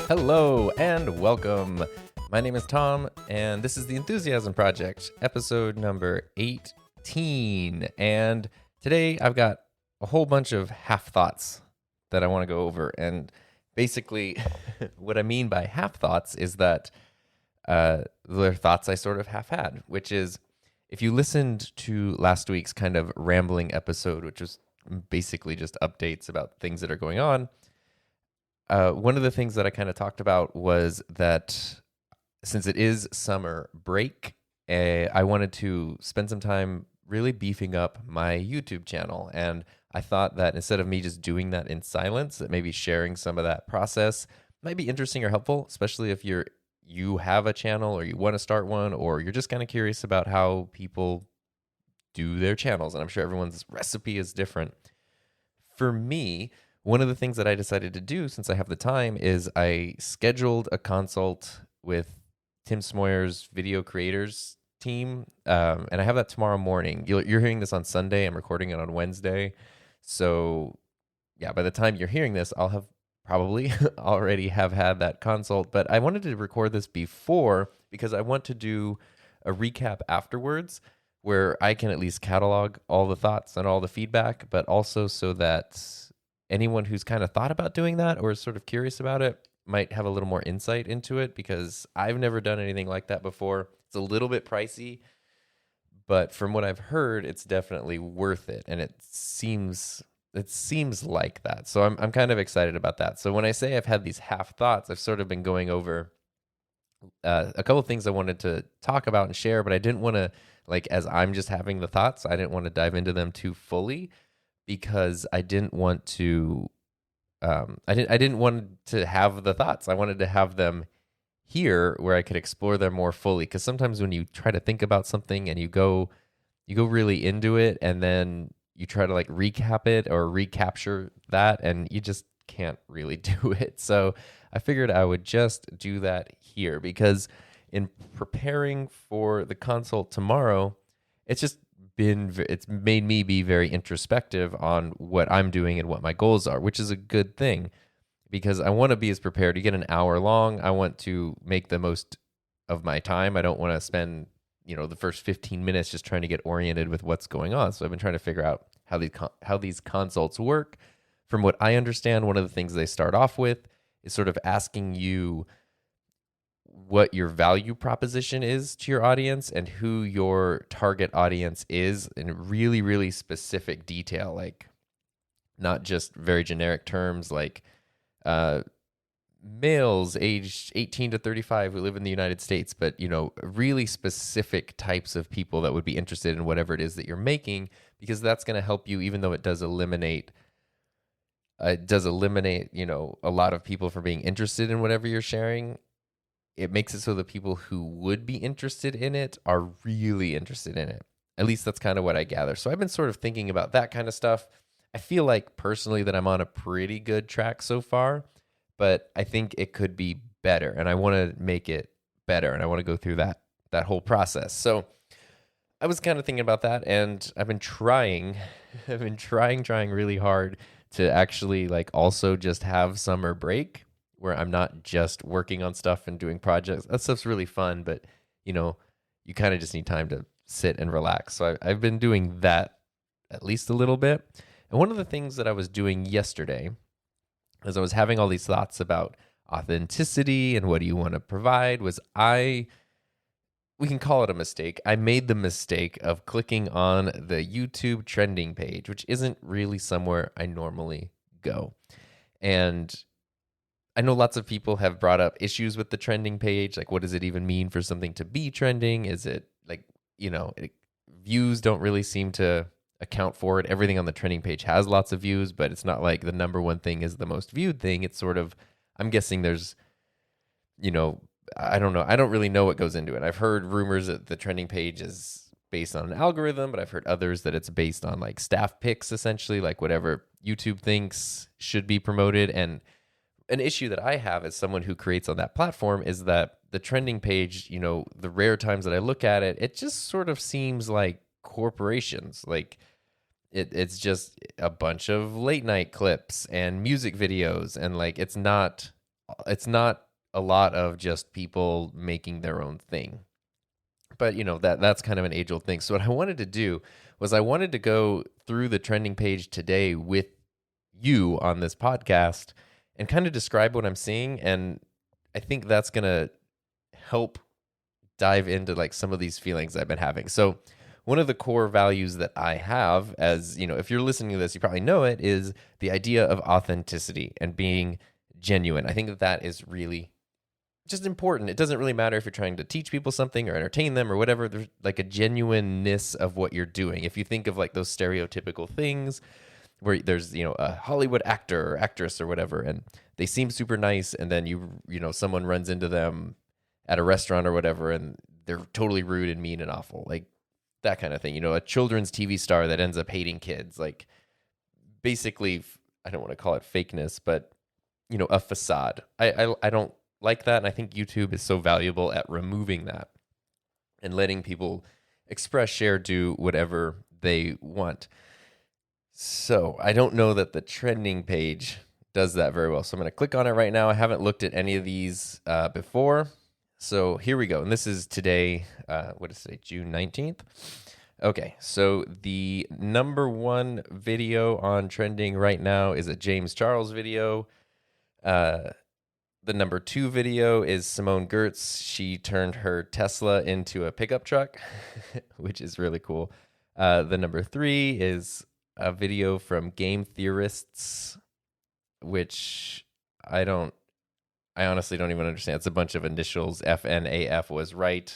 Hello and welcome. My name is Tom, and this is the Enthusiasm Project, episode number 18. And today I've got a whole bunch of half thoughts that I want to go over. And basically, what I mean by half thoughts is that they're thoughts I sort of half had, which is if you listened to last week's kind of rambling episode, which was basically just updates about things that are going on. One of the things that I kind of talked about was that since it is summer break, I wanted to spend some time really beefing up my YouTube channel. And I thought that instead of me just doing that in silence, that maybe sharing some of that process might be interesting or helpful, especially if you have a channel or you want to start one, or you're just kind of curious about how people do their channels. And I'm sure everyone's recipe is different. For me, one of the things that I decided to do, since I have the time, is I scheduled a consult with Tim Smoyer's video creators team, and I have that tomorrow morning. You're hearing this on Sunday. I'm recording it on Wednesday. So, yeah, by the time you're hearing this, I'll have probably already have had that consult. But I wanted to record this before because I want to do a recap afterwards where I can at least catalog all the thoughts and all the feedback, but also so that anyone who's kind of thought about doing that or is sort of curious about it might have a little more insight into it, because I've never done anything like that before. It's a little bit pricey, but from what I've heard, it's definitely worth it. And it seems like that. So I'm kind of excited about that. So when I say I've had these half thoughts, I've sort of been going over a couple of things I wanted to talk about and share, but I didn't want to, like, as I'm just having the thoughts, I didn't want to dive into them too fully, because I didn't want to I didn't want to have the thoughts. I wanted to have them here where I could explore them more fully, because sometimes when you try to think about something and you go really into it, and then you try to like recap it or recapture that, and you just can't really do it. So I figured I would just do that here, because in preparing for the consult tomorrow, it's made me be very introspective on what I'm doing and what my goals are, which is a good thing, because I want to be as prepared. You get an hour long. I want to make the most of my time. I don't want to spend, the first 15 minutes just trying to get oriented with what's going on. So I've been trying to figure out how these consults work. From what I understand, one of the things they start off with is sort of asking you what your value proposition is to your audience and who your target audience is in really, really specific detail, like not just very generic terms like males aged 18 to 35 who live in the United States, but, really specific types of people that would be interested in whatever it is that you're making, because that's going to help you, even though it does eliminate, a lot of people from being interested in whatever you're sharing. It makes it so that people who would be interested in it are really interested in it. At least that's kind of what I gather. So I've been sort of thinking about that kind of stuff. I feel like personally that I'm on a pretty good track so far, but I think it could be better, and I want to make it better, and I want to go through that whole process. So I was kind of thinking about that, and I've been trying really hard to actually like also just have summer break, where I'm not just working on stuff and doing projects. That stuff's really fun, but you kind of just need time to sit and relax. So I've been doing that at least a little bit. And one of the things that I was doing yesterday, as I was having all these thoughts about authenticity and what do you want to provide, was we can call it a mistake. I made the mistake of clicking on the YouTube trending page, which isn't really somewhere I normally go. And I know lots of people have brought up issues with the trending page. Like, what does it even mean for something to be trending? Is it like, views don't really seem to account for it. Everything on the trending page has lots of views, but it's not like the number one thing is the most viewed thing. It's sort of, I'm guessing there's, I don't know. I don't really know what goes into it. I've heard rumors that the trending page is based on an algorithm, but I've heard others that it's based on like staff picks, essentially, like whatever YouTube thinks should be promoted. And an issue that I have as someone who creates on that platform is that the trending page, the rare times that I look at it, it just sort of seems like corporations. Like it's just a bunch of late night clips and music videos, and like it's not it's not a lot of just people making their own thing. But that's kind of an age-old thing. So what I wanted to do was I wanted to go through the trending page today with you on this podcast and kind of describe what I'm seeing. And I think that's going to help dive into like some of these feelings I've been having. So one of the core values that I have, as if you're listening to this, you probably know it, is the idea of authenticity and being genuine. I think that is really just important. It doesn't really matter if you're trying to teach people something or entertain them or whatever. There's like a genuineness of what you're doing. If you think of like those stereotypical things where there's, a Hollywood actor or actress or whatever, and they seem super nice, and then someone runs into them at a restaurant or whatever, and they're totally rude and mean and awful, like that kind of thing. A children's TV star that ends up hating kids, like basically, I don't want to call it fakeness, but a facade. I don't like that, and I think YouTube is so valuable at removing that and letting people express, share, do whatever they want. So I don't know that the trending page does that very well. So I'm going to click on it right now. I haven't looked at any of these before. So here we go. And this is today, what is today, June 19th? Okay, so the number one video on trending right now is a James Charles video. The number two video is Simone Gertz. She turned her Tesla into a pickup truck, which is really cool. The number three is a video from Game Theorists, which I honestly don't even understand. It's a bunch of initials. FNAF was right.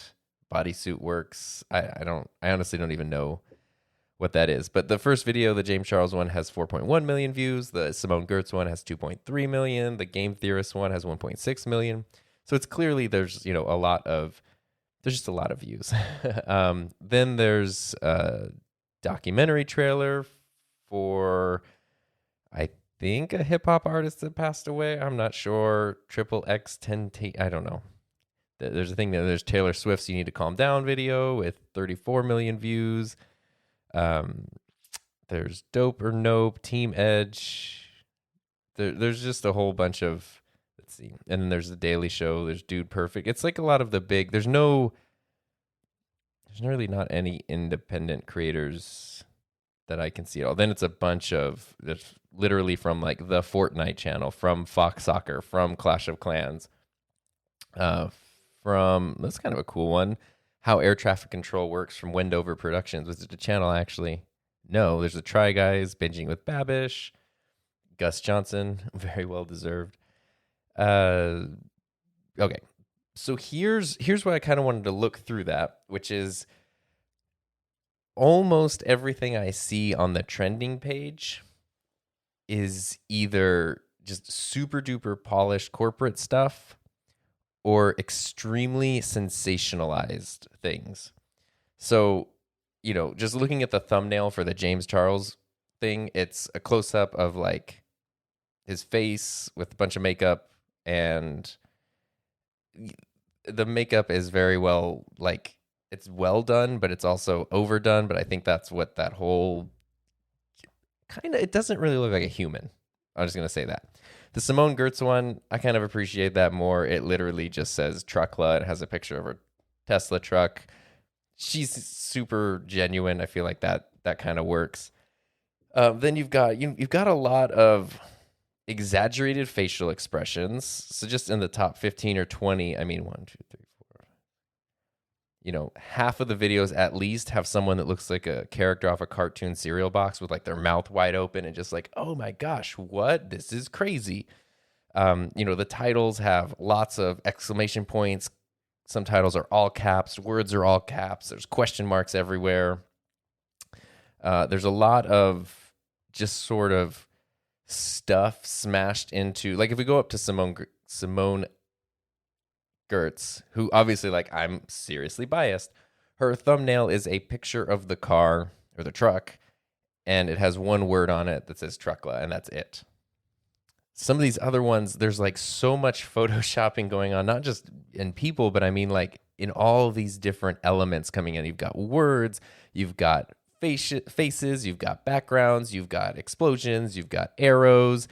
Bodysuit works. I honestly don't even know what that is. But the first video, the James Charles one, has 4.1 million views. The Simone Gertz one has 2.3 million. The Game Theorist one has 1.6 million. So it's clearly there's just a lot of views. Then there's a documentary trailer for, I think, a hip hop artist that passed away. I'm not sure. Triple X 10 I don't know. There's a thing that there's Taylor Swift's "You Need to Calm Down" video with 34 million views. There's Dope or Nope, Team Edge. There's just a whole bunch of, let's see. And then there's The Daily Show. There's Dude Perfect. It's like a lot of the big, there's really not any independent creators that I can see at all. Then it's a bunch of, there's literally from like the Fortnite channel, from Fox Soccer, from Clash of Clans, from, that's kind of a cool one, How Air Traffic Control Works, from Wendover Productions, which is a channel actually. No, there's the Try Guys, Binging with Babish, Gus Johnson, very well deserved. Okay, so here's why I kind of wanted to look through that, which is almost everything I see on the trending page is either just super duper polished corporate stuff or extremely sensationalized things. So, just looking at the thumbnail for the James Charles thing, it's a close-up of like his face with a bunch of makeup, and the makeup is very well, like, it's well done, but it's also overdone. But I think that's what that whole it doesn't really look like a human. I'm just going to say that. The Simone Gertz one, I kind of appreciate that more. It literally just says Truckla. It has a picture of her Tesla truck. She's super genuine. I feel like that kind of works. Then you've got a lot of exaggerated facial expressions. So just in the top 15 or 20, I mean, 1, 2, 3, 4. Half of the videos at least have someone that looks like a character off a cartoon cereal box with like their mouth wide open and just like, oh my gosh, what? This is crazy. The titles have lots of exclamation points. Some titles are all caps. Words are all caps. There's question marks everywhere. There's a lot of just sort of stuff smashed into, like if we go up to Simone Gertz, who obviously, like, I'm seriously biased. Her thumbnail is a picture of the car or the truck, and it has one word on it that says Truckla, and that's it. Some of these other ones, there's like so much photoshopping going on, not just in people, but I mean like in all these different elements coming in. You've got words, you've got faces, you've got backgrounds, you've got explosions, you've got arrows.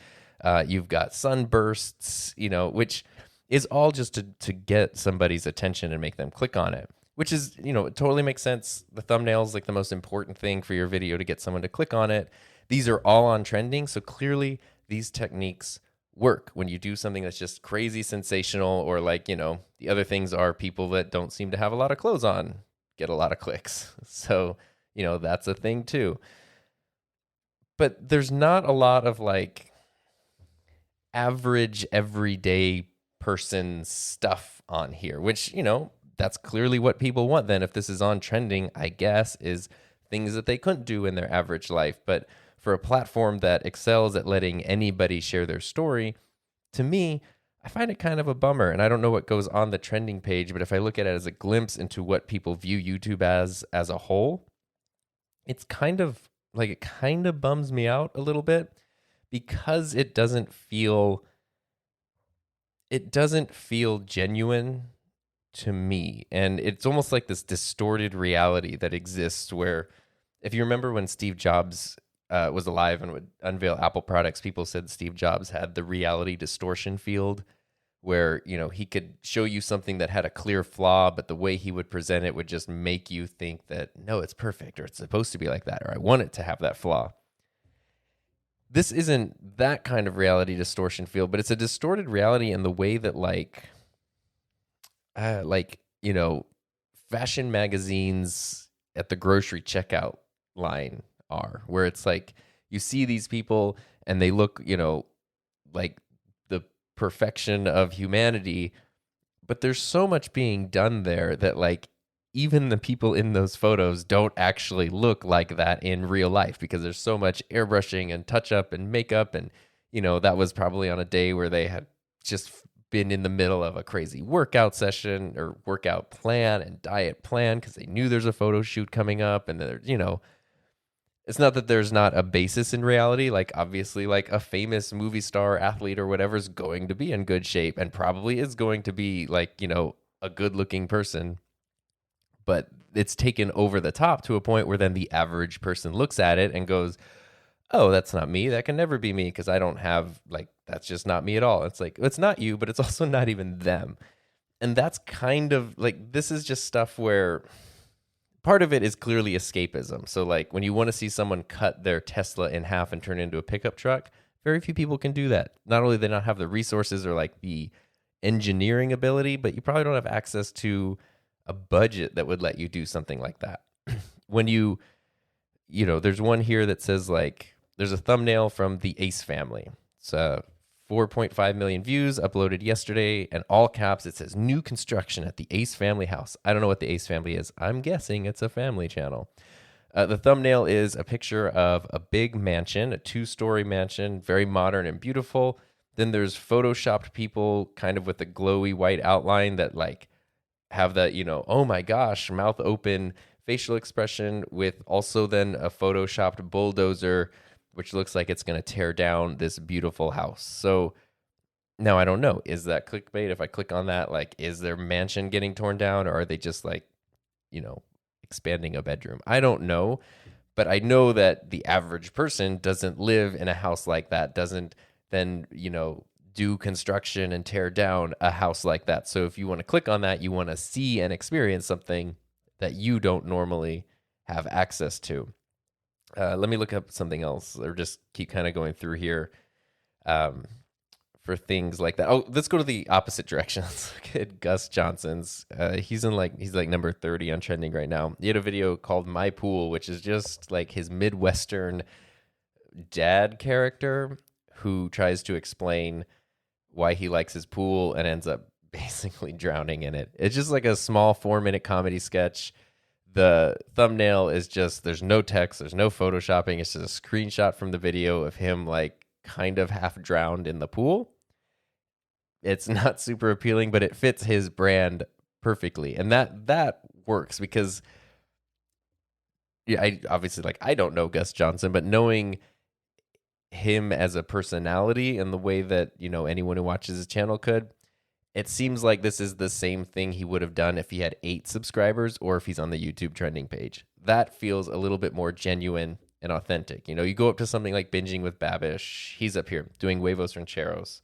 You've got sunbursts, which is all just to get somebody's attention and make them click on it, which is, it totally makes sense. The thumbnail is like the most important thing for your video to get someone to click on it. These are all on trending. So clearly these techniques work when you do something that's just crazy sensational, or like, the other things are people that don't seem to have a lot of clothes on get a lot of clicks. So, that's a thing too. But there's not a lot of like average everyday person stuff on here, which, that's clearly what people want then. If this is on trending, I guess, is things that they couldn't do in their average life. But for a platform that excels at letting anybody share their story, to me, I find it kind of a bummer. And I don't know what goes on the trending page, but if I look at it as a glimpse into what people view YouTube as a whole, it's kind of bums me out a little bit, because it doesn't feel genuine to me. And it's almost like this distorted reality that exists where, if you remember when Steve Jobs was alive and would unveil Apple products, people said Steve Jobs had the reality distortion field, where, he could show you something that had a clear flaw, but the way he would present it would just make you think that, no, it's perfect, or it's supposed to be like that, or I want it to have that flaw. This isn't that kind of reality distortion field, but it's a distorted reality in the way that fashion magazines at the grocery checkout line are, where it's like you see these people and they look, like the perfection of humanity, but there's so much being done there that like even the people in those photos don't actually look like that in real life, because there's so much airbrushing and touch up and makeup. And, that was probably on a day where they had just been in the middle of a crazy workout session or workout plan and diet plan, because they knew there's a photo shoot coming up. And they're, it's not that there's not a basis in reality. Like, obviously, like a famous movie star, athlete, or whatever is going to be in good shape and probably is going to be like, a good looking person. But it's taken over the top to a point where then the average person looks at it and goes, oh, that's not me. That can never be me, because I don't have, like, that's just not me at all. It's like, it's not you, but it's also not even them. And that's kind of like, this is just stuff where part of it is clearly escapism. So like when you want to see someone cut their Tesla in half and turn it into a pickup truck, very few people can do that. Not only do they not have the resources or like the engineering ability, but you probably don't have access to a budget that would let you do something like that. When there's one here that says like, there's a thumbnail from the Ace family. It's 4.5 million views, uploaded yesterday, and all caps, it says new construction at the Ace family house. I don't know what the Ace family is. I'm guessing it's a family channel. The thumbnail is a picture of a big mansion, a 2-story mansion, very modern and beautiful. Then there's photoshopped people kind of with a glowy white outline that like have that, oh my gosh, mouth open facial expression, with also then a photoshopped bulldozer, which looks like it's going to tear down this beautiful house. So now I don't know, is that clickbait? If I click on that, like, is their mansion getting torn down, or are they just like, expanding a bedroom? I don't know, but I know that the average person doesn't live in a house like that, doesn't then, do construction and tear down a house like that. So if you want to click on that, you want to see and experience something that you don't normally have access to. Let me look up something else, or just keep kind of going through here for things like that. Oh, let's go to the opposite direction. Let's look at Gus Johnson's. He's like number 30 on trending right now. He had a video called My Pool, which is just like his Midwestern dad character who tries to explain why he likes his pool and ends up basically drowning in it. It's just like a small 4-minute comedy sketch. The thumbnail is just, there's no text, there's no photoshopping. It's just a screenshot from the video of him like kind of half drowned in the pool. It's not super appealing, but it fits his brand perfectly. And that works because I don't know Gus Johnson, but knowing him as a personality and the way that, anyone who watches his channel could, it seems like this is the same thing he would have done if he had 8 subscribers or if he's on the YouTube trending page. That feels a little bit more genuine and authentic. You go up to something like Binging with Babish. He's up here doing Huevos Rancheros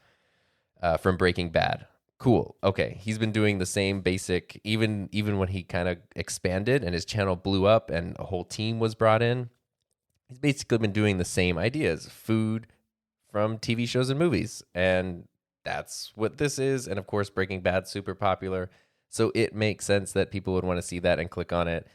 from Breaking Bad. Cool. Okay. He's been doing the same basic, even when he kind of expanded and his channel blew up and a whole team was brought in. He's basically been doing the same ideas, food from TV shows and movies. And that's what this is. And of course, Breaking Bad's super popular. So it makes sense that people would want to see that and click on it.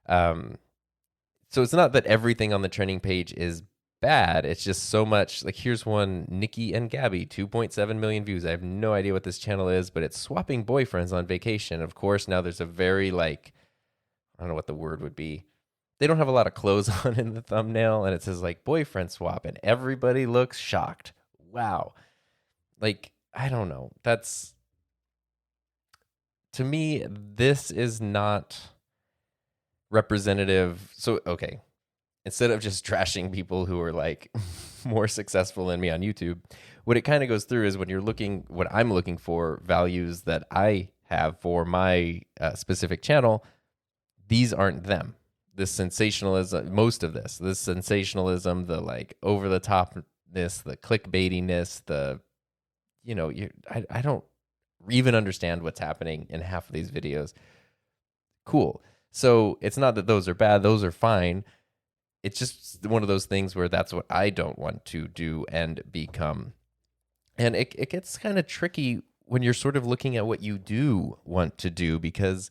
So it's not that everything on the trending page is bad. It's just so much. Like, here's one, Nikki and Gabby, 2.7 million views. I have no idea what this channel is, but it's swapping boyfriends on vacation. Of course, now there's a very, like, I don't know what the word would be. They don't have a lot of clothes on in the thumbnail, and it says, like, boyfriend swap, and everybody looks shocked. Wow. Like, I don't know. That's, to me, this is not representative. So, okay, instead of just trashing people who are like more successful than me on YouTube, what it kind of goes through is when you're looking, what I'm looking for, values that I have for my specific channel, these aren't them. This sensationalism, most of this sensationalism, the like over the topness, the clickbaitiness, the, I don't even understand what's happening in half of these videos. Cool. So it's not that those are bad, those are fine. It's just one of those things where that's what I don't want to do and become. And it gets kind of tricky when you're sort of looking at what you do want to do, because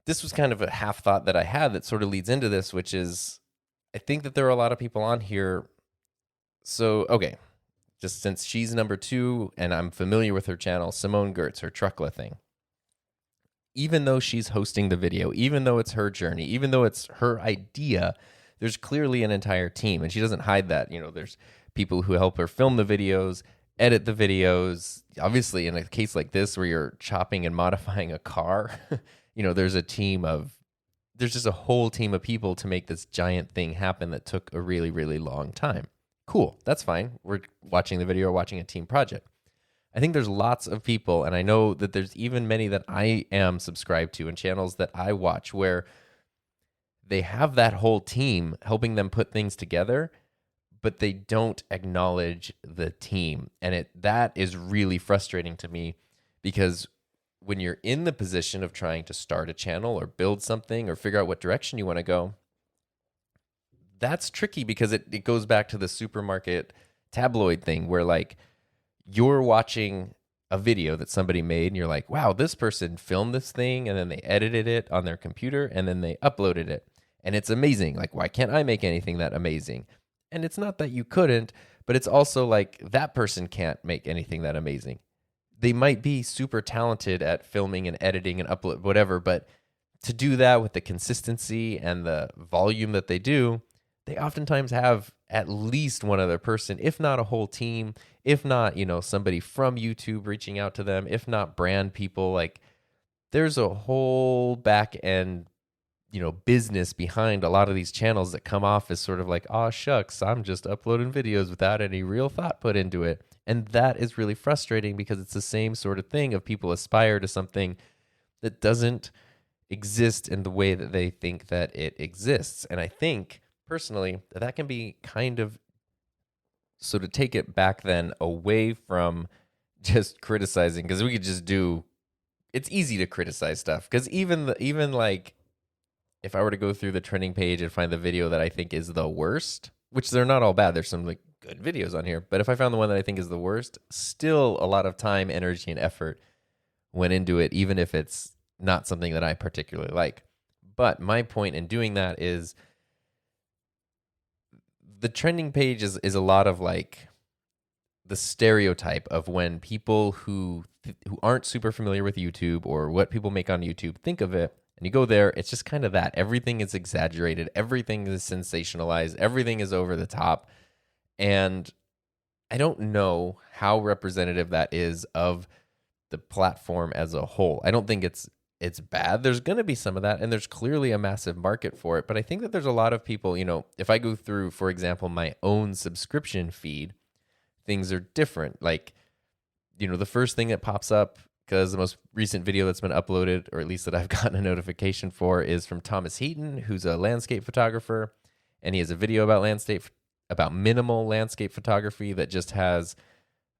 this was kind of a half thought that I had that sort of leads into this, which is I think that there are a lot of people on here. So, okay, just since she's number 2 and I'm familiar with her channel, Simone Gertz, her truckla thing. Even though she's hosting the video, even though it's her journey, even though it's her idea, there's clearly an entire team, and she doesn't hide that. There's people who help her film the videos, edit the videos. Obviously, in a case like this where you're chopping and modifying a car, there's just a whole team of people to make this giant thing happen that took a really, really long time. Cool. That's fine. We're watching the video or watching a team project. I think there's lots of people, and I know that there's even many that I am subscribed to and channels that I watch where they have that whole team helping them put things together, but they don't acknowledge the team. And that is really frustrating to me, because when you're in the position of trying to start a channel or build something or figure out what direction you want to go, that's tricky, because it goes back to the supermarket tabloid thing where, like, you're watching a video that somebody made and you're like, wow, this person filmed this thing and then they edited it on their computer and then they uploaded it. And it's amazing. Like, why can't I make anything that amazing? And it's not that you couldn't, but it's also like that person can't make anything that amazing. They might be super talented at filming and editing and upload, whatever, but to do that with the consistency and the volume that they do, they oftentimes have at least one other person, if not a whole team, if not, somebody from YouTube reaching out to them, if not brand people. Like, there's a whole back end, business behind a lot of these channels that come off as sort of like, oh, shucks, I'm just uploading videos without any real thought put into it. And that is really frustrating, because it's the same sort of thing of people aspire to something that doesn't exist in the way that they think that it exists. And I think personally that can be kind of, so to take it back then away from just criticizing, because we could just it's easy to criticize stuff, because even like if I were to go through the trending page and find the video that I think is the worst, which they're not all bad, there's some like good videos on here, but if I found the one that I think is the worst, still a lot of time, energy, and effort went into it, even if it's not something that I particularly like. But my point in doing that is the trending page is a lot of like the stereotype of when people who aren't super familiar with YouTube or what people make on YouTube think of it, and you go there, it's just kind of that. Everything is exaggerated. Everything is sensationalized. Everything is over the top. And I don't know how representative that is of the platform as a whole. I don't think it's bad. There's going to be some of that, and there's clearly a massive market for it. But I think that there's a lot of people, if I go through, for example, my own subscription feed, things are different. Like, the first thing that pops up, because the most recent video that's been uploaded, or at least that I've gotten a notification for, is from Thomas Heaton, who's a landscape photographer. and he has a video about minimal landscape photography that just has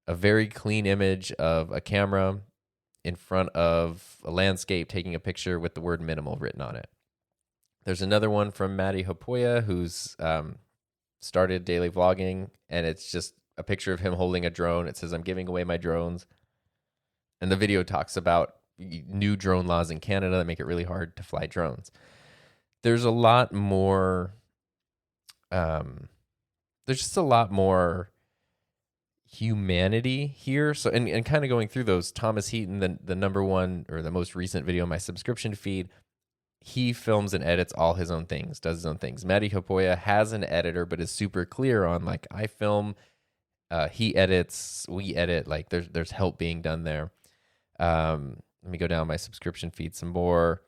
a very clean image of a camera in front of a landscape taking a picture with the word minimal written on it. There's another one from Maddie Hopoya, who's started daily vlogging, and it's just a picture of him holding a drone. It says, "I'm giving away my drones." And the video talks about new drone laws in Canada that make it really hard to fly drones. There's a lot more, there's just a lot more humanity here. So, and kind of going through those, Thomas Heaton, the number one or the most recent video in my subscription feed, he films and edits all his own things, does his own things. Maddie Hopoya has an editor, but is super clear on, like, I film, he edits, we edit, like there's help being done there. Let me go down my subscription feed some more.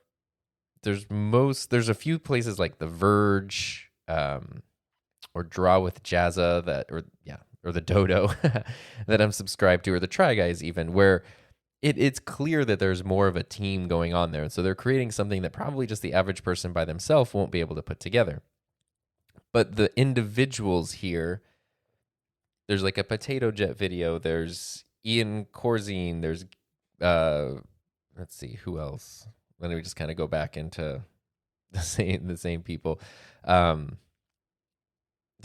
There's a few places like The Verge, or Draw with Jazza or the Dodo that I'm subscribed to, or the Try Guys even, where it's clear that there's more of a team going on there. And so they're creating something that probably just the average person by themselves won't be able to put together. But the individuals here, there's like a Potato Jet video, there's Ian Corzine, there's let's see, who else? Let me just kind of go back into the same people. They're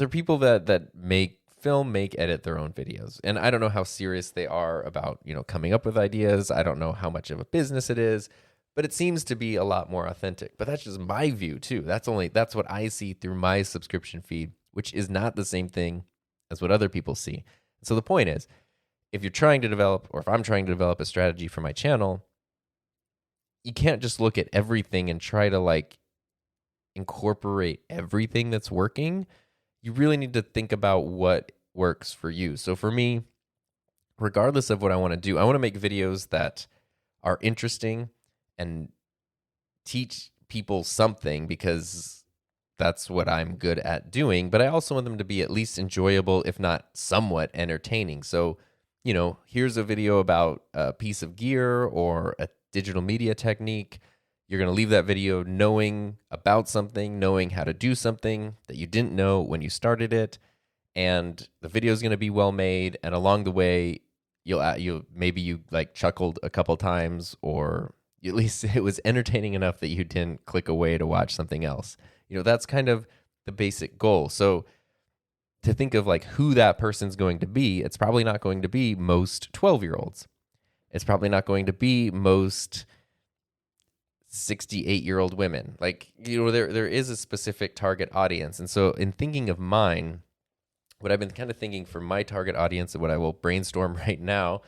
people that make film, edit their own videos. And I don't know how serious they are about, coming up with ideas. I don't know how much of a business it is, but it seems to be a lot more authentic. But that's just my view too. That's what I see through my subscription feed, which is not the same thing as what other people see. So the point is, if you're trying to develop, or if I'm trying to develop a strategy for my channel, you can't just look at everything and try to like incorporate everything that's working. You really need to think about what works for you. So for me, regardless of what I want to do, I want to make videos that are interesting and teach people something, because that's what I'm good at doing. But I also want them to be at least enjoyable, if not somewhat entertaining. So, here's a video about a piece of gear or a digital media technique. You're going to leave that video knowing about something, knowing how to do something that you didn't know when you started it. And the video is going to be well made. And along the way, you'll maybe you like chuckled a couple times, or at least it was entertaining enough that you didn't click away to watch something else. That's kind of the basic goal. So to think of like who that person's going to be, it's probably not going to be most 12-year-olds. It's probably not going to be most 68-year-old women. Like, there is a specific target audience. And so in thinking of mine, what I've been kind of thinking for my target audience, and what I will brainstorm right now,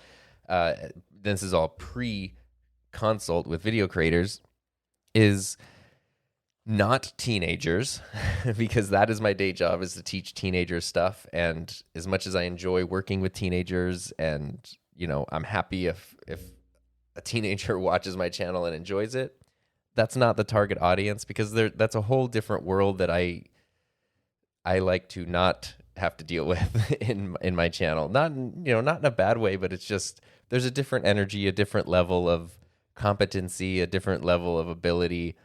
this is all pre-consult with video creators, is not teenagers, because that is my day job, is to teach teenagers stuff. And as much as I enjoy working with teenagers, and I'm happy if a teenager watches my channel and enjoys it, that's not the target audience, because that's a whole different world that I like to not have to deal with in my channel. Not not in a bad way, but it's just there's a different energy, a different level of competency, a different level of ability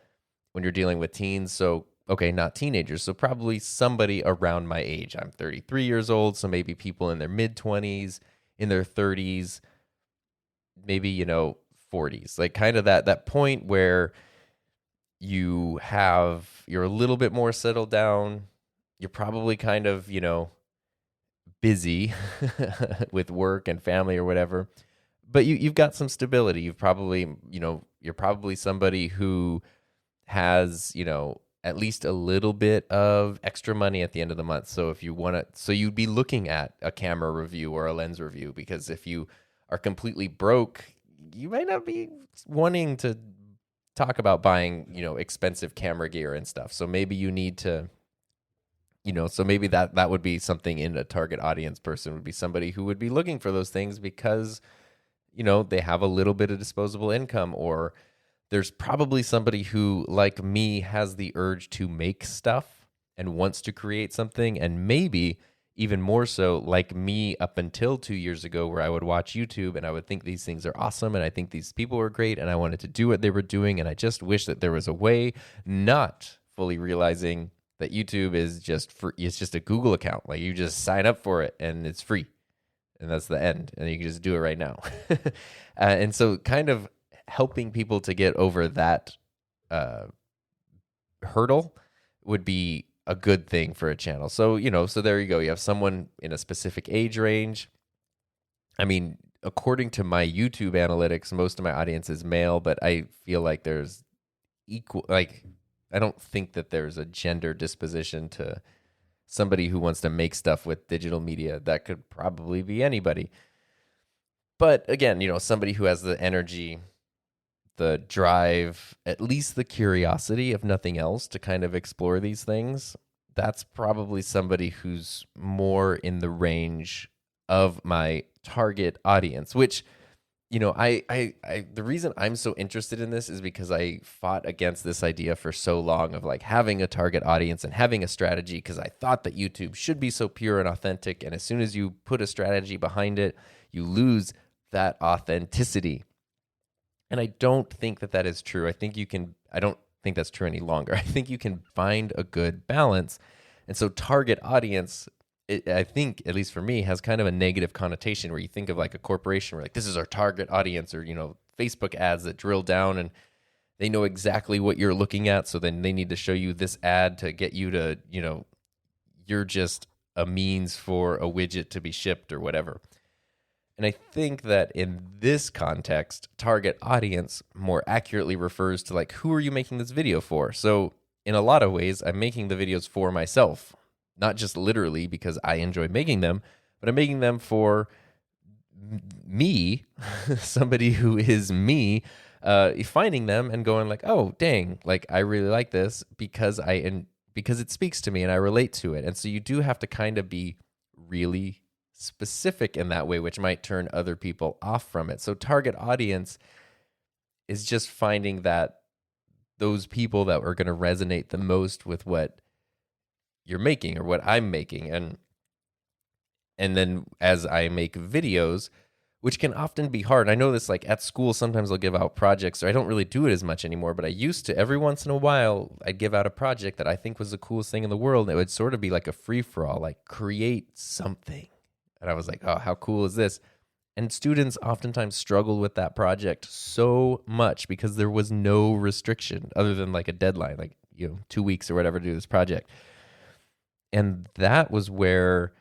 when you're dealing with teens. So, okay, not teenagers. So probably somebody around my age. I'm 33 years old, so maybe people in their mid-20s, in their 30s, maybe, 40s. Like kind of that point where you're a little bit more settled down. You're probably kind of, busy with work and family or whatever. But you've got some stability. You've probably, you're probably somebody who has, at least a little bit of extra money at the end of the month. So if you want to, so you'd be looking at a camera review or a lens review, because if you are completely broke, you might not be wanting to talk about buying, expensive camera gear and stuff. So maybe you need to, so maybe that would be something in a target audience person, would be somebody who would be looking for those things because, they have a little bit of disposable income. Or there's probably somebody who, like me, has the urge to make stuff and wants to create something. And maybe even more so, like me up until 2 years ago, where I would watch YouTube and I would think these things are awesome, and I think these people were great, and I wanted to do what they were doing, and I just wish that there was a way, not fully realizing that YouTube is just free. It's just a Google account. Like you just sign up for it and it's free. And that's the end. And you can just do it right now. And so kind of helping people to get over that hurdle would be a good thing for a channel. So, so there you go. You have someone in a specific age range. I mean, according to my YouTube analytics, most of my audience is male, but I feel like there's I don't think that there's a gender disposition to somebody who wants to make stuff with digital media. That could probably be anybody. But again, somebody who has the energy, the drive, at least the curiosity, if nothing else, to kind of explore these things, that's probably somebody who's more in the range of my target audience, which, the reason I'm so interested in this is because I fought against this idea for so long of like having a target audience and having a strategy, because I thought that YouTube should be so pure and authentic. And as soon as you put a strategy behind it, you lose that authenticity. And I don't think that is true. I don't think that's true any longer. I think you can find a good balance. And so target audience, I think, at least for me, has kind of a negative connotation where you think of like a corporation where like, this is our target audience, or, Facebook ads that drill down and they know exactly what you're looking at. So then they need to show you this ad to get you to, you're just a means for a widget to be shipped or whatever. And I think that in this context, target audience more accurately refers to like, who are you making this video for? So in a lot of ways, I'm making the videos for myself. Not just literally because I enjoy making them, but I'm making them for me, somebody who is me, finding them and going like, oh, dang, like I really like this because it speaks to me and I relate to it. And so you do have to kind of be really specific in that way, which might turn other people off from it. So target audience is just finding that those people that are going to resonate the most with what you're making or what I'm making. And then as I make videos, which can often be hard. I know this, like at school, sometimes I'll give out projects, or I don't really do it as much anymore, but I used to. Every once in a while, I'd give out a project that I think was the coolest thing in the world. And it would sort of be like a free-for-all, like create something. And I was like, oh, how cool is this? And students oftentimes struggle with that project so much because there was no restriction other than like a deadline, like 2 weeks or whatever to do this project. And that was where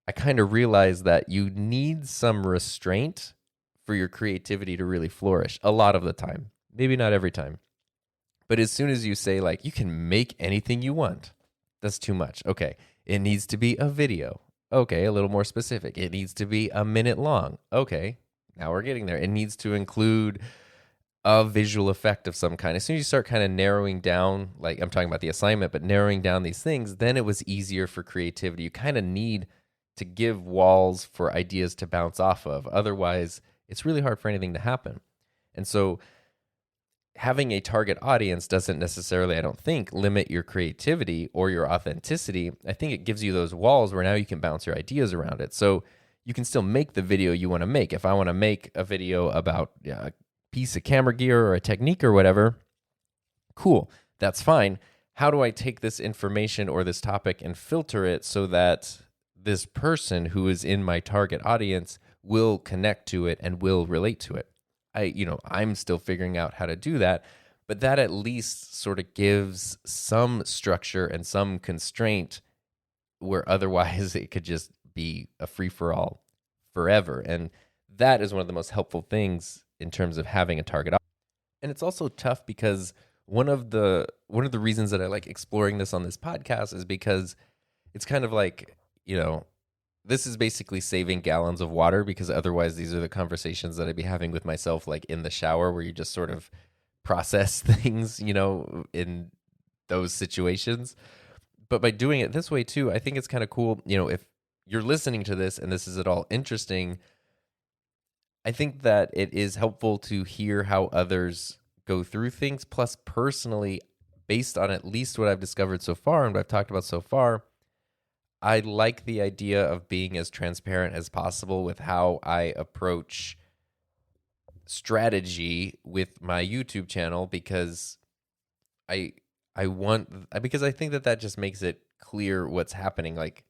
I kind of realized that you need some restraint for your creativity to really flourish a lot of the time. Maybe not every time. But as soon as you say, like, you can make anything you want, that's too much. Okay, it needs to be a video. Okay, a little more specific. It needs to be a minute long. Okay, now we're getting there. It needs to include a visual effect of some kind. As soon as you start kind of narrowing down, like I'm talking about the assignment, but narrowing down these things, then it was easier for creativity. You kind of need to give walls for ideas to bounce off of. Otherwise, it's really hard for anything to happen. And so having a target audience doesn't necessarily, I don't think, limit your creativity or your authenticity. I think it gives you those walls where now you can bounce your ideas around it. So you can still make the video you want to make. If I want to make a video about piece of camera gear or a technique or whatever, cool, that's fine. How do I take this information or this topic and filter it so that this person who is in my target audience will connect to it and will relate to it? I'm still figuring out how to do that, but that at least sort of gives some structure and some constraint where otherwise it could just be a free-for-all forever. And that is one of the most helpful things in terms of having a target audience. And it's also tough because one of the reasons that I like exploring this on this podcast is because it's kind of like, this is basically saving gallons of water, because otherwise these are the conversations that I'd be having with myself, like in the shower, where you just sort of process things, in those situations. But by doing it this way too, I think it's kind of cool. If you're listening to this and this is at all interesting, I think that it is helpful to hear how others go through things. Plus, personally, based on at least what I've discovered so far and what I've talked about so far, I like the idea of being as transparent as possible with how I approach strategy with my YouTube channel, because I because I think that just makes it clear what's happening. Like,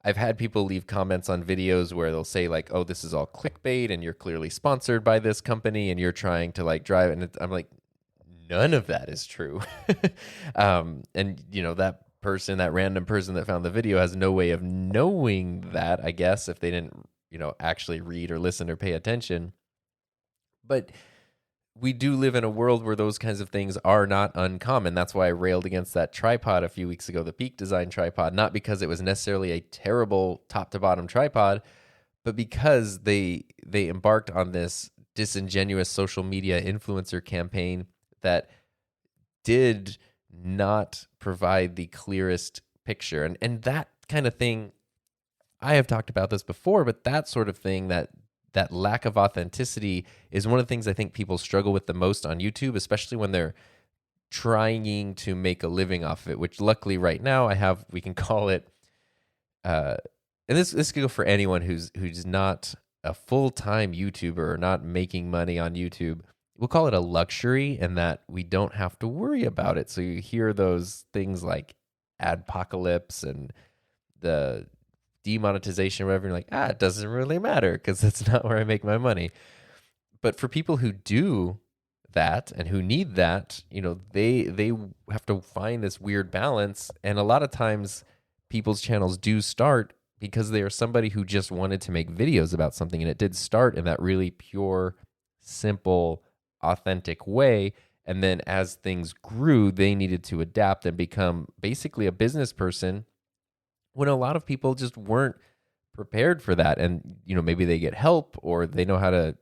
I've had people leave comments on videos where they'll say like, "Oh, this is all clickbait, and you're clearly sponsored by this company, and you're trying to like drive." And I'm like, none of that is true. And that person, that random person that found the video, has no way of knowing that, I guess, if they didn't, actually read or listen or pay attention. But we do live in a world where those kinds of things are not uncommon. That's why I railed against that tripod a few weeks ago, the Peak Design tripod, not because it was necessarily a terrible top to bottom tripod, but because they embarked on this disingenuous social media influencer campaign that did not provide the clearest picture. And that kind of thing, I have talked about this before, but that sort of thing, that lack of authenticity is one of the things I think people struggle with the most on YouTube, especially when they're trying to make a living off of it, which luckily right now we can call it, and this could go for anyone who's not a full-time YouTuber or not making money on YouTube. We'll call it a luxury, in that we don't have to worry about it. So you hear those things like adpocalypse and the demonetization or whatever, you're like, it doesn't really matter because that's not where I make my money. But for people who do that and who need that, they have to find this weird balance. And a lot of times people's channels do start because they are somebody who just wanted to make videos about something, and it did start in that really pure, simple, authentic way. And then as things grew, they needed to adapt and become basically a business person, when a lot of people just weren't prepared for that. And, maybe they get help, or they know how to,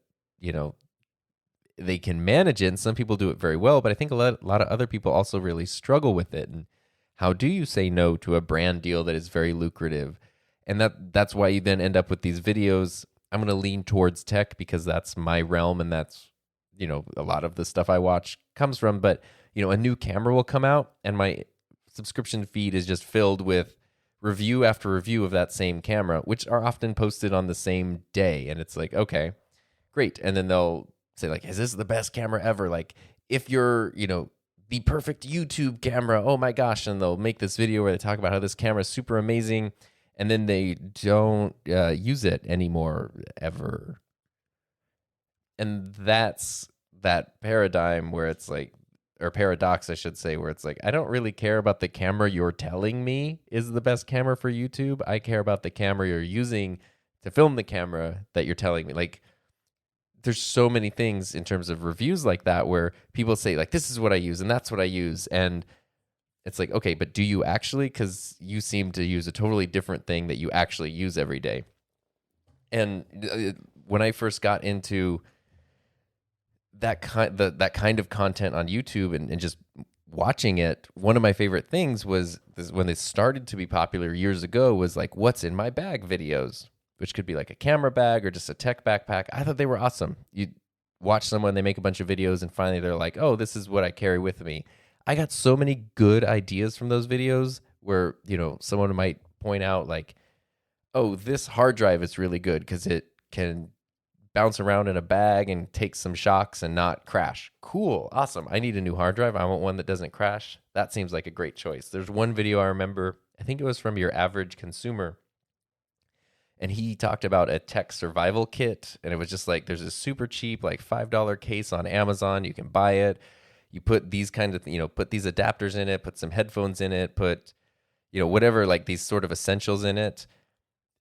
they can manage it. And some people do it very well, but I think a lot of other people also really struggle with it. And how do you say no to a brand deal that is very lucrative? And that's why you then end up with these videos. I'm going to lean towards tech because that's my realm, and that's, a lot of the stuff I watch comes from. But, a new camera will come out, and my subscription feed is just filled with review after review of that same camera, which are often posted on the same day. And it's like, okay, great. And then they'll say like, is this the best camera ever? Like, if you're, the perfect YouTube camera, oh my gosh. And they'll make this video where they talk about how this camera is super amazing, and then they don't use it anymore ever. And that's that paradigm where it's like, or paradox, I should say, where it's like, I don't really care about the camera you're telling me is the best camera for YouTube. I care about the camera you're using to film the camera that you're telling me. Like, there's so many things in terms of reviews like that where people say like, this is what I use and that's what I use. And it's like, okay, but do you actually? Because you seem to use a totally different thing that you actually use every day. And when I first got into that kind of content on YouTube and just watching it, one of my favorite things was when they started to be popular years ago was like, what's in my bag videos, which could be like a camera bag or just a tech backpack. I thought they were awesome. You watch someone, they make a bunch of videos, and finally they're like, oh, this is what I carry with me. I got so many good ideas from those videos where, someone might point out like, oh, this hard drive is really good because it can bounce around in a bag and take some shocks and not crash. Cool. Awesome. I need a new hard drive. I want one that doesn't crash. That seems like a great choice. There's one video I remember, I think it was from Your Average Consumer, and he talked about a tech survival kit. And it was just like, there's a super cheap, like $5 case on Amazon. You can buy it. You put these kind of, put these adapters in it, put some headphones in it, put, whatever, like these sort of essentials in it.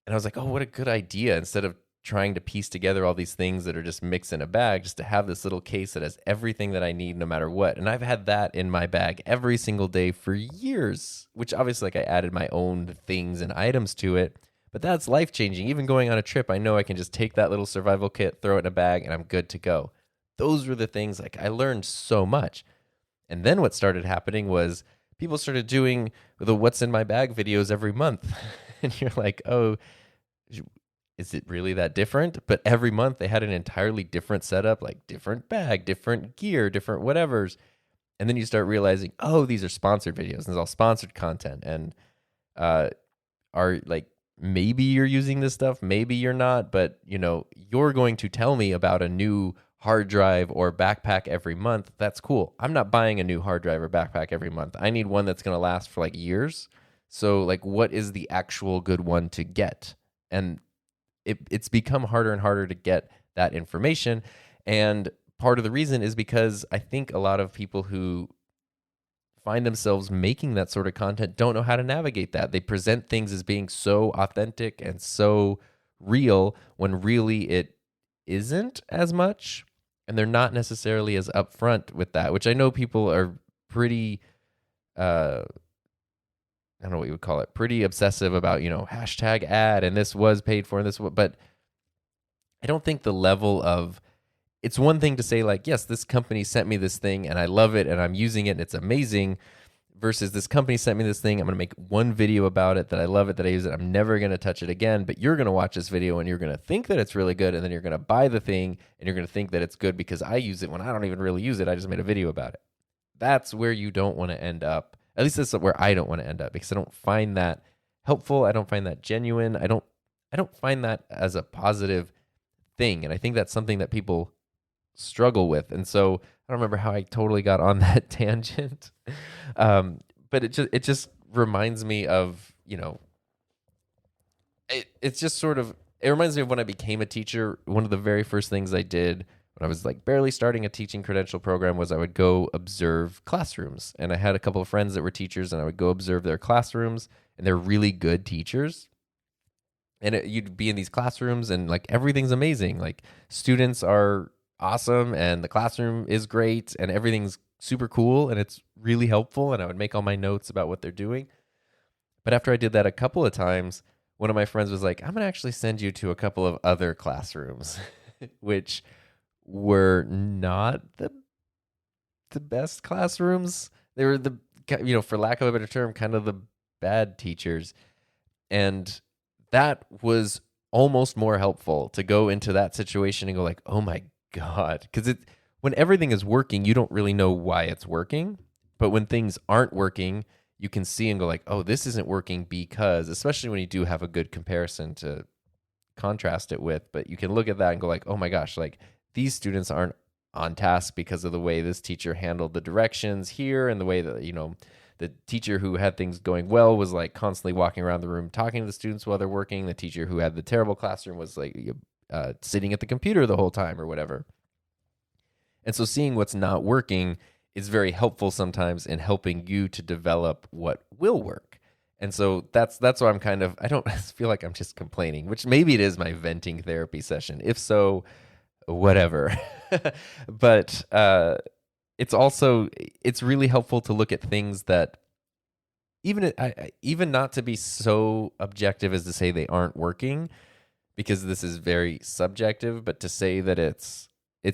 And I was like, oh, what a good idea. Instead of trying to piece together all these things that are just mixed in a bag, just to have this little case that has everything that I need no matter what. And I've had that in my bag every single day for years, which obviously like I added my own things and items to it, but that's life-changing. Even going on a trip, I know I can just take that little survival kit, throw it in a bag, and I'm good to go. Those were the things, like I learned so much. And then what started happening was people started doing the what's in my bag videos every month. And you're like, oh, is it really that different? But every month they had an entirely different setup, like different bag, different gear, different whatevers. And then you start realizing, oh, these are sponsored videos. And it's all sponsored content. And are like, maybe you're using this stuff, maybe you're not, but you're going to tell me about a new hard drive or backpack every month, that's cool. I'm not buying a new hard drive or backpack every month. I need one that's going to last for like years. So like, what is the actual good one to get? And it's become harder and harder to get that information. And part of the reason is because I think a lot of people who find themselves making that sort of content don't know how to navigate that. They present things as being so authentic and so real when really it isn't as much. And they're not necessarily as upfront with that, which I know people are pretty, I don't know what you would call it, pretty obsessive about, hashtag ad and this was paid for and this, but I don't think the level of, it's one thing to say like, yes, this company sent me this thing and I love it and I'm using it and it's amazing, versus this company sent me this thing. I'm going to make one video about it that I love it, that I use it. I'm never going to touch it again, but you're going to watch this video and you're going to think that it's really good. And then you're going to buy the thing and you're going to think that it's good because I use it when I don't even really use it. I just made a video about it. That's where you don't want to end up. At least that's where I don't want to end up, because I don't find that helpful. I don't find that genuine. I don't find that as a positive thing. And I think that's something that people struggle with. And so I don't remember how I totally got on that tangent. But it just reminds me of, it's just sort of, it reminds me of when I became a teacher. One of the very first things I did when I was like barely starting a teaching credential program was I would go observe classrooms. And I had a couple of friends that were teachers, and I would go observe their classrooms, and they're really good teachers. And you'd be in these classrooms and like everything's amazing. Like students are awesome and the classroom is great and everything's super cool and it's really helpful, and I would make all my notes about what they're doing. But after I did that a couple of times, one of my friends was like, I'm going to actually send you to a couple of other classrooms, which were not the best classrooms. They were for lack of a better term, kind of the bad teachers. And that was almost more helpful to go into that situation and go like, oh my God. Because when everything is working, you don't really know why it's working. But when things aren't working, you can see and go like, oh, this isn't working because, especially when you do have a good comparison to contrast it with. But you can look at that and go like, oh my gosh, like these students aren't on task because of the way this teacher handled the directions here, and the way that, the teacher who had things going well was like constantly walking around the room talking to the students while they're working. The teacher who had the terrible classroom was like sitting at the computer the whole time or whatever. And so seeing what's not working is very helpful sometimes in helping you to develop what will work. And so that's why I'm kind of, I don't feel like I'm just complaining, which maybe it is my venting therapy session. If so, whatever. But it's really helpful to look at things that even not to be so objective as to say they aren't working, because this is very subjective, but to say that it's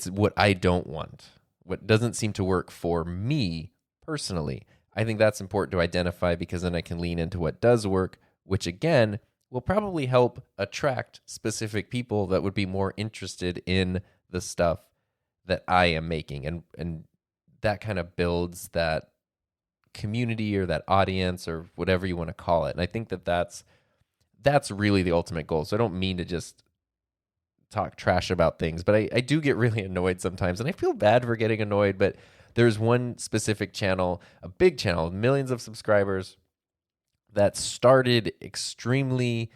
what I don't want, what doesn't seem to work for me personally. I think that's important to identify, because then I can lean into what does work, which again will probably help attract specific people that would be more interested in the stuff that I am making. And that kind of builds that community or that audience or whatever you want to call it. And I think that's really the ultimate goal. So I don't mean to just talk trash about things, but I do get really annoyed sometimes, and I feel bad for getting annoyed. But there's one specific channel, a big channel, millions of subscribers, that started extremely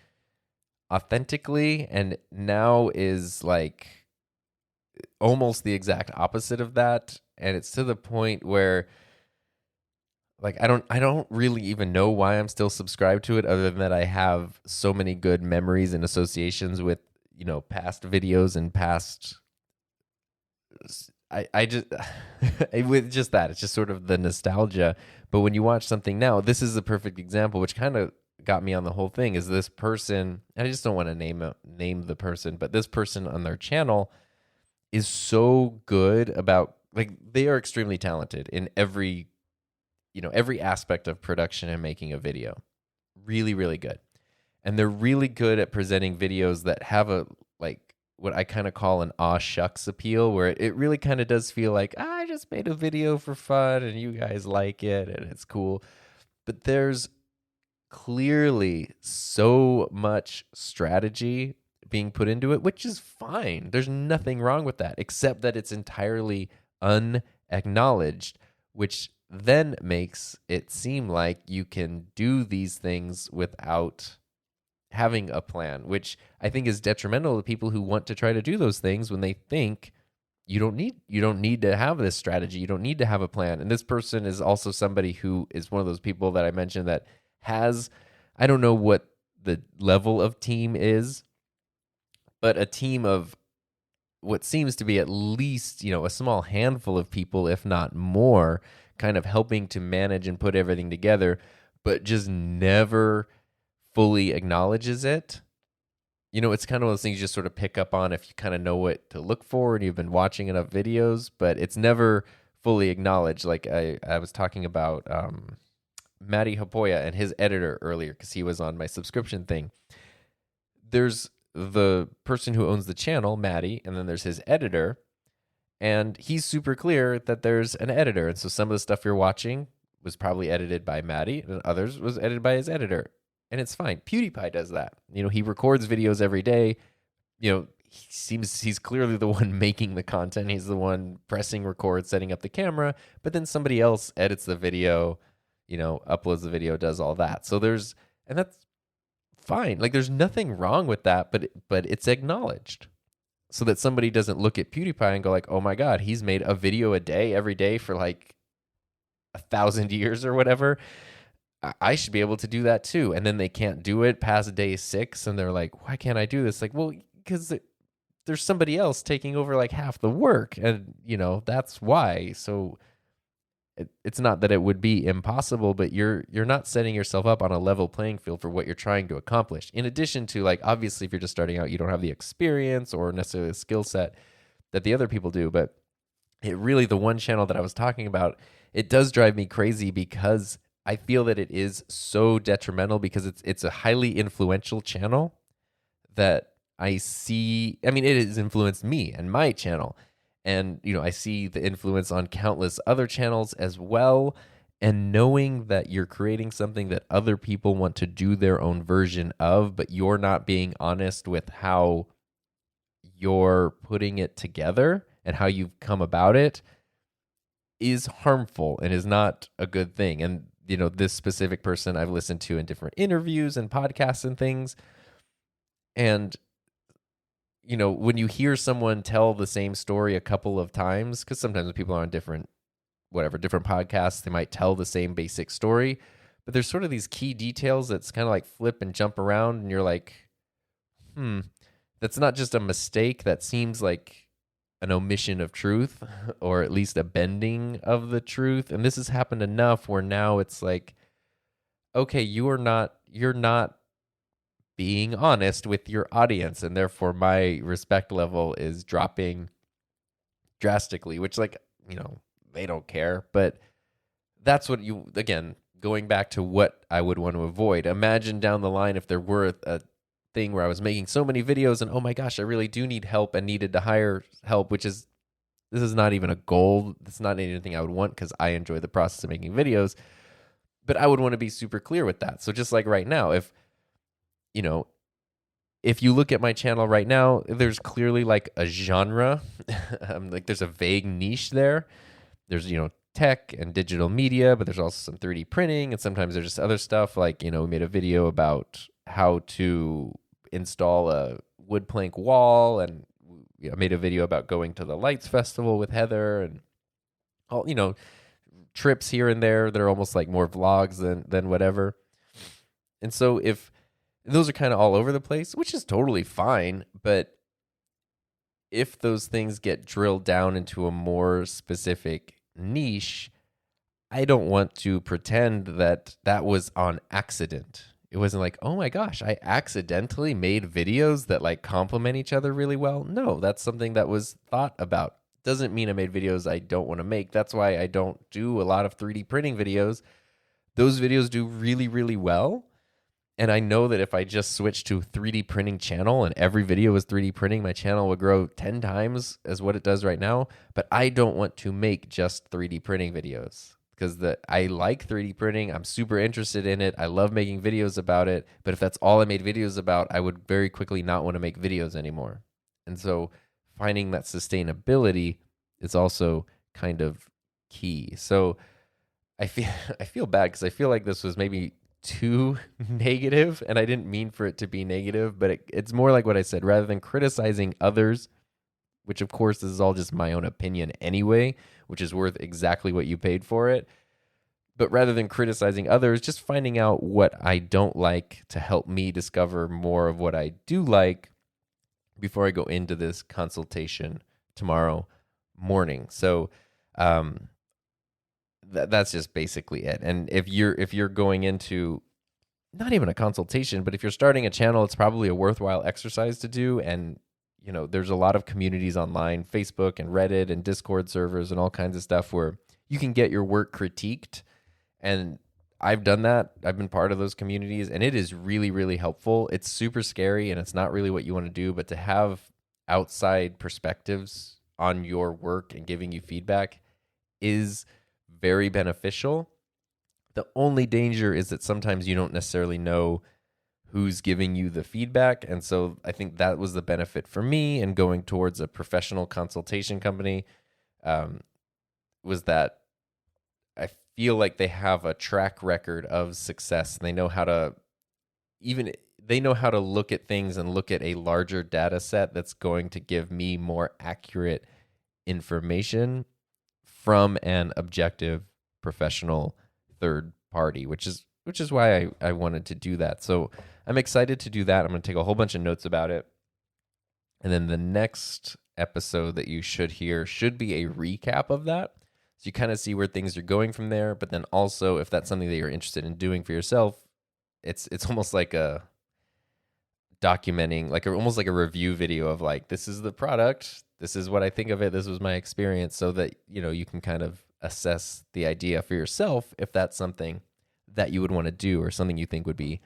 authentically and now is like almost the exact opposite of that. And it's to the point where like I don't really even know why I'm still subscribed to it, other than that I have so many good memories and associations with, past videos and past I just with just that, it's just sort of the nostalgia. But when you watch something now, this is a perfect example, which kind of got me on the whole thing, is this person, and I just don't want to name the person, but this person on their channel is so good about, like, they are extremely talented in every aspect of production and making a video. Really, really good. And they're really good at presenting videos that have a, like, what I kind of call an aw shucks appeal, where it really kind of does feel like, I just made a video for fun and you guys like it and it's cool. But there's clearly so much strategy being put into it, which is fine. There's nothing wrong with that, except that it's entirely unacknowledged, which then makes it seem like you can do these things without having a plan, which I think is detrimental to people who want to try to do those things when they think you don't need to have this strategy. You don't need to have a plan. And this person is also somebody who is one of those people that I mentioned that has, I don't know what the level of team is, but a team of what seems to be at least, a small handful of people, if not more, kind of helping to manage and put everything together, but just never fully acknowledges it. It's kind of one of those things you just sort of pick up on if you kind of know what to look for and you've been watching enough videos, but it's never fully acknowledged. Like I was talking about Matty Hapoya and his editor earlier because he was on my subscription thing. There's the person who owns the channel, Matty, and then there's his editor, and he's super clear that there's an editor. And so some of the stuff you're watching was probably edited by Matty and others was edited by his editor. And it's fine. PewDiePie does that. He records videos every day. He's clearly the one making the content. He's the one pressing record, setting up the camera, but then somebody else edits the video, uploads the video, does all that. And that's fine. Like there's nothing wrong with that, but it's acknowledged so that somebody doesn't look at PewDiePie and go like, oh my God, he's made a video a day every day for like 1,000 years or whatever. I should be able to do that too. And then they can't do it past day 6 and they're like, why can't I do this? Like, well, because there's somebody else taking over like half the work and that's why. So it's not that it would be impossible, but you're not setting yourself up on a level playing field for what you're trying to accomplish. In addition to like, obviously if you're just starting out, you don't have the experience or necessarily the skill set that the other people do, but it really, the one channel that I was talking about, it does drive me crazy because I feel that it is so detrimental because it's a highly influential channel that I see. I mean, it has influenced me and my channel. And, I see the influence on countless other channels as well. And knowing that you're creating something that other people want to do their own version of, but you're not being honest with how you're putting it together and how you've come about it is harmful and is not a good thing. And this specific person I've listened to in different interviews and podcasts and things. And, when you hear someone tell the same story a couple of times, because sometimes when people are on different podcasts, they might tell the same basic story, but there's sort of these key details that's kind of like flip and jump around. And you're like, that's not just a mistake. That seems like an omission of truth or at least a bending of the truth. And this has happened enough where now it's like, okay, you're not being honest with your audience. And therefore my respect level is dropping drastically, which they don't care, but that's what again, going back to what I would want to avoid. Imagine down the line, if there were a thing where I was making so many videos and oh my gosh, I really do need help and needed to hire help, this is not even a goal. It's not anything I would want because I enjoy the process of making videos, but I would want to be super clear with that. So just like right now, if you look at my channel right now, there's clearly like a genre, like there's a vague niche there. There's, tech and digital media, but there's also some 3D printing. And sometimes there's just other stuff like, we made a video about how to install a wood plank wall, and I made a video about going to the Lights Festival with Heather, and all trips here and there that are almost like more vlogs than whatever. And so if those are kind of all over the place, which is totally fine, but if those things get drilled down into a more specific niche, I don't want to pretend that was on accident. It wasn't like, oh my gosh, I accidentally made videos that like complement each other really well. No, that's something that was thought about. Doesn't mean I made videos I don't want to make. That's why I don't do a lot of 3D printing videos. Those videos do really, really well. And I know that if I just switched to 3D printing channel and every video was 3D printing, my channel would grow 10 times as what it does right now. But I don't want to make just 3D printing videos because I like 3D printing. I'm super interested in it. I love making videos about it. But if that's all I made videos about, I would very quickly not want to make videos anymore. And so finding that sustainability is also kind of key. So I feel bad because I feel like this was maybe too negative, and I didn't mean for it to be negative, but it's more like what I said. Rather than criticizing others, which of course this is all just my own opinion anyway, which is worth exactly what you paid for it. But rather than criticizing others, just finding out what I don't like to help me discover more of what I do like before I go into this consultation tomorrow morning. So that's just basically it. And if you're going into not even a consultation, but if you're starting a channel, it's probably a worthwhile exercise to do. And there's a lot of communities online, Facebook and Reddit and Discord servers and all kinds of stuff where you can get your work critiqued. And I've done that. I've been part of those communities, and it is really, really helpful. It's super scary, and it's not really what you want to do, but to have outside perspectives on your work and giving you feedback is very beneficial. The only danger is that sometimes you don't necessarily know who's giving you the feedback. And so I think that was the benefit for me in going towards a professional consultation company, was that I feel like they have a track record of success. They know how to look at things and look at a larger data set that's going to give me more accurate information from an objective professional third party, which is why I wanted to do that. So I'm excited to do that. I'm going to take a whole bunch of notes about it. And then the next episode that you should hear should be a recap of that. So you kind of see where things are going from there. But then also, if that's something that you're interested in doing for yourself, it's almost like a documenting, almost like a review video of this is the product, this is what I think of it, this was my experience, so that you can kind of assess the idea for yourself if that's something that you would want to do or something you think would be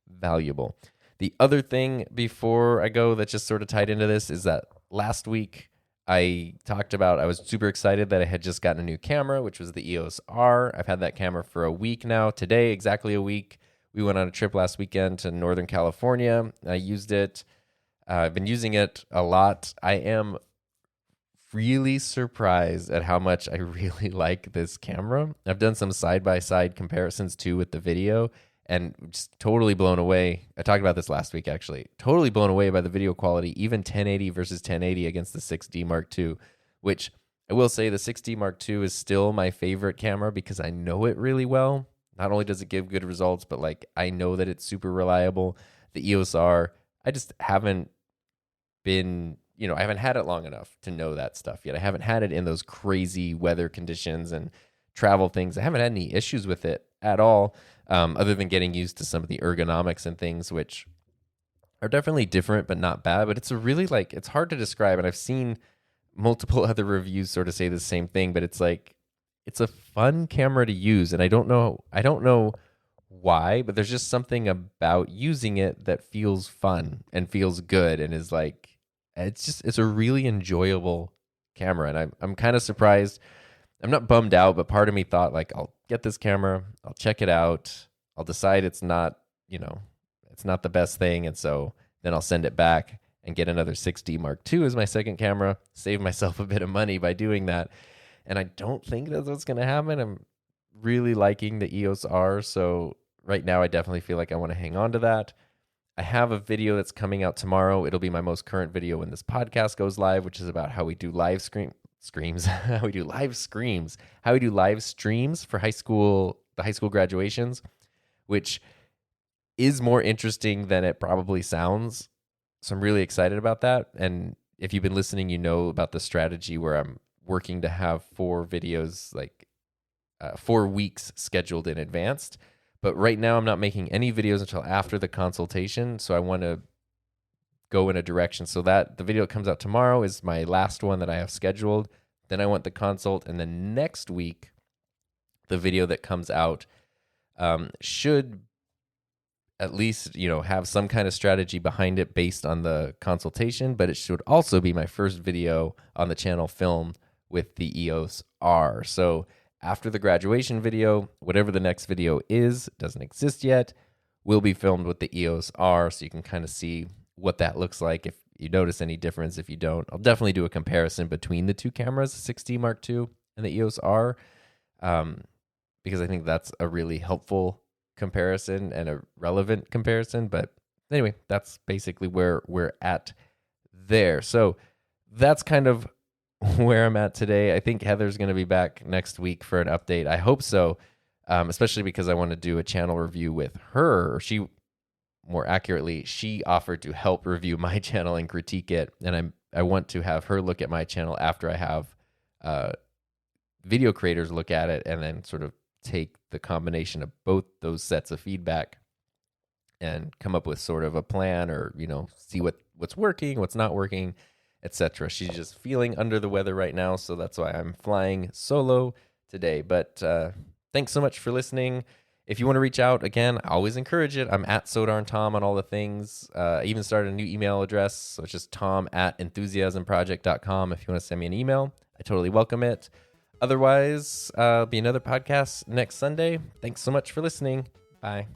valuable. The other thing before I go that just sort of tied into this is that last week I talked about I was super excited that I had just gotten a new camera, which was the EOS R. I've had that camera for a week now. Today, exactly a week. We went on a trip last weekend to Northern California. I used it. I've been using it a lot. I am really surprised at how much I really like this camera. I've done some side-by-side comparisons too with the video, and just totally blown away. I talked about this last week, actually. Totally blown away by the video quality, even 1080 versus 1080 against the 6D Mark II, which I will say the 6D Mark II is still my favorite camera because I know it really well. Not only does it give good results, but I know that it's super reliable. The EOS R, I just haven't been, I haven't had it long enough to know that stuff yet. I haven't had it in those crazy weather conditions and travel things. I haven't had any issues with it at all, other than getting used to some of the ergonomics and things, which are definitely different, but not bad. But it's a really it's hard to describe. And I've seen multiple other reviews sort of say the same thing, but it's it's a fun camera to use. And I don't know why, but there's just something about using it that feels fun and feels good and is it's a really enjoyable camera. And I'm kind of surprised. I'm not bummed out, but part of me thought I'll get this camera, I'll check it out, I'll decide it's not the best thing. And so then I'll send it back and get another 6D Mark II as my second camera, save myself a bit of money by doing that. And I don't think that's what's going to happen. I'm really liking the EOS R. So right now I definitely feel like I want to hang on to that. I have a video that's coming out tomorrow. It'll be my most current video when this podcast goes live, which is about how we do live streams, how we do live streams for the high school graduations, which is more interesting than it probably sounds. So I'm really excited about that. And if you've been listening, you know about the strategy where I'm working to have 4 videos, 4 weeks scheduled in advance. But right now I'm not making any videos until after the consultation. So I want to go in a direction so that the video that comes out tomorrow is my last one that I have scheduled. Then I want the consult. And then next week, the video that comes out should at least, have some kind of strategy behind it based on the consultation. But it should also be my first video on the channel filmed with the EOS R. So after the graduation video, whatever the next video is, doesn't exist yet, will be filmed with the EOS R, so you can kind of see what that looks like. If you notice any difference, if you don't, I'll definitely do a comparison between the two cameras, the 6D Mark II and the EOS R, because I think that's a really helpful comparison and a relevant comparison. But anyway, that's basically where we're at there. So that's kind of where I'm at today. I think Heather's going to be back next week for an update. I hope so, especially because I want to do a channel review with her. More accurately, she offered to help review my channel and critique it, and I want to have her look at my channel after I have video creators look at it, and then sort of take the combination of both those sets of feedback and come up with sort of a plan, or see what's working, what's not working, etc. She's just feeling under the weather right now, so that's why I'm flying solo today. But thanks so much for listening. If you want to reach out, again, I always encourage it. I'm at SoDarnTom on all the things. I even started a new email address, so it's just tom@enthusiasmproject.com. If you want to send me an email, I totally welcome it. Otherwise, be another podcast next Sunday. Thanks so much for listening. Bye.